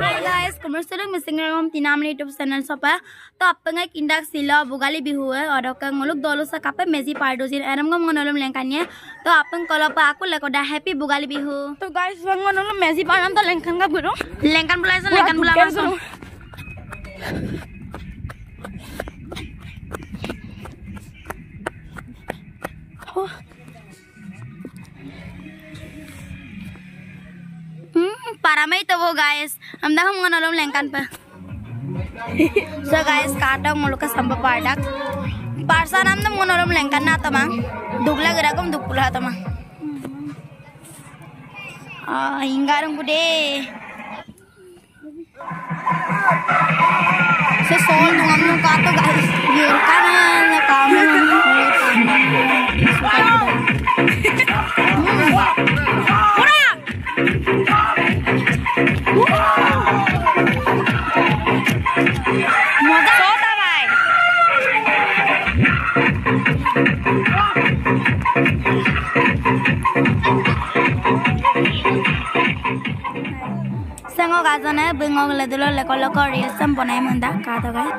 Hi guys, commercial missing room 3 minute YouTube channel sapa to apanga kindak sila bugali bihu hai aur okang muluk dolo sa kape mezi pardozin eram gam ngonolum lengkanya to apang kolopa aku lekoda happy bugali bihu to guys ngonolum mezi param to lengkan ga guru lengkan bulai langsung paramai to wo guys हम dah ngonolum lengkan pa so guys kaata muluka samba padak parsa nam dam ngonolum lengkan na tamang dugla gerakom dukula tamang hingarum bude se sol dungam nu kaato guys yer kana kamu moda soda bhai sango gazana bengong ledulo lekolo reels sam banai manda ka to guys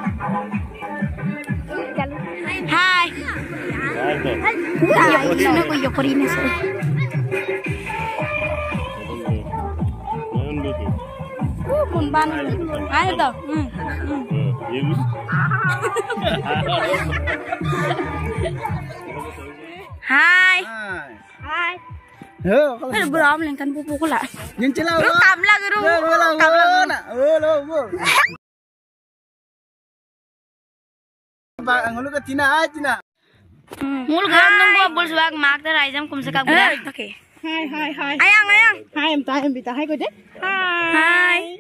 hi hi no ko yokori ne so Kumban, ayo to. Hai. Hai. Hello, beram lengkan pupu kula. Yang celah. Kamla guru. Kamla guru. Angulu ka tina. Mul garam nunggu bol subak mak ter aizam kumsaka gula. Okay. Hai. Ayang. Hai em bita hai ko de. Hai.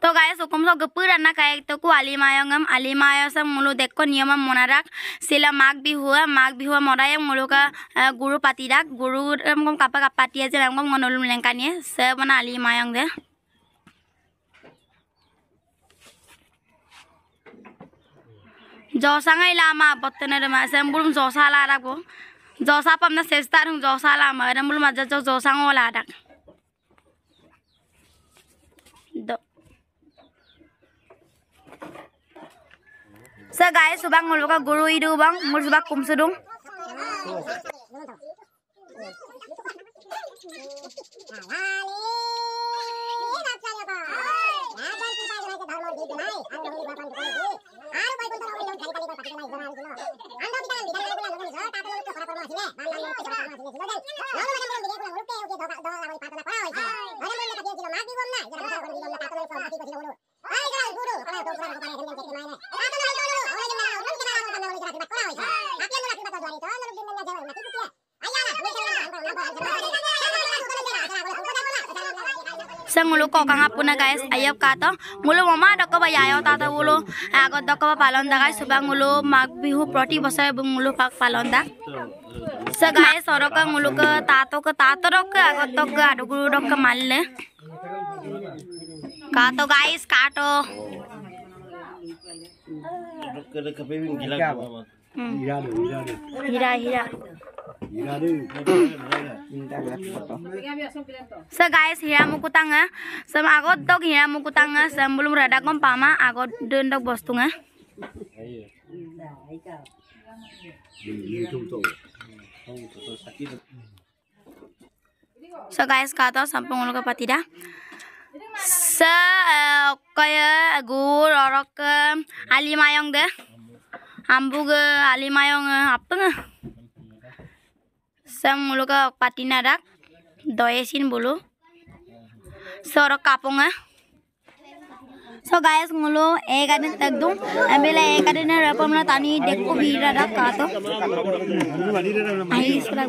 तो guys हुकुम सो गपुर अन्ना काहे तो को आलिमायंगम आलिमाय सब मुलो देखो नियम मोनाराक सिला माग भी हुआ मोराय मुलो का गुरु पातीराक गुरु हम कापा पातिया जे हम मनोलुम लेंकानिए सब बना आलिमायंग दे जोसांगाई लामा बत्तने रे मा सेंबुलम जोसाला राको जोसा पमना सेस्तार हम जोसाला मा रमुल मजा जो जोसांगोला rock So guys, subang ngulu ka guru idu bang, mul subak kumsudung. Sang mulu ko kang apuna guys ayap kato mulu mama doko ba yayo tata mulu agot doko ba palonda guys subang mulu mag bihu proti basa mulu pak palonda sa guys oroka mulu ke tato rok agot dok adu guru dok malle kato guys kato hira So guys, hira mukutanga, sam agot dog hira mukutanga, sam belum rada kom pama agot dendok bostunga. So guys, kata sampai ngulu ke patida. Kaya gur orok alimayong deh, ambu ke alimayong apa nge? Sam mulu ka patina rak doyesin bulu sorok kapunga so guys mulu ekadin tagdum ambela ekadin rapamna tani dekko bira rak kato ai sura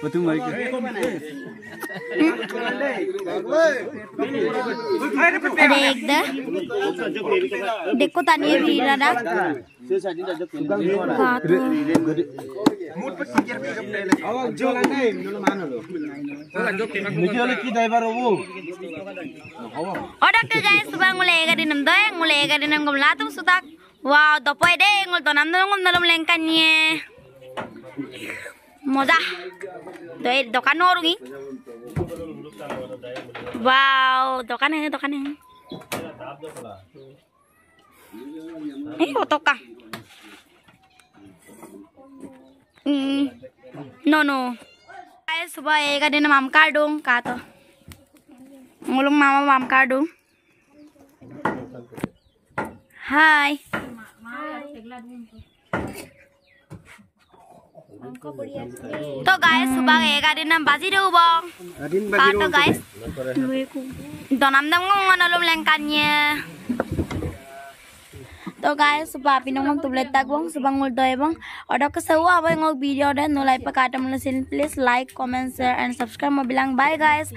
Betul mai dekko tani bira rak Odak ke guys subang mulai ka dinam doy mulai ka dinam gom latung sutak wow dopoy de ngol tonam ngom dalam lengkannya Moza. Doi dokan orungi. Wow, dokan ini. Otoka. No. Guys, suba ega din mam kardong kato. Ngulong mama mam kardong. Hi. तो guys सुबह 11 nam baji deu bang. Kato guys. Donam dam ngonalum lengkannya. तो guys सुबह पिनोंग तुबले तगवंग सुबह ngul doy bang. Odo kesewa apa ngok video dan nulai pekatam lesin please like, comment, share and subscribe. Mau bilang bye guys.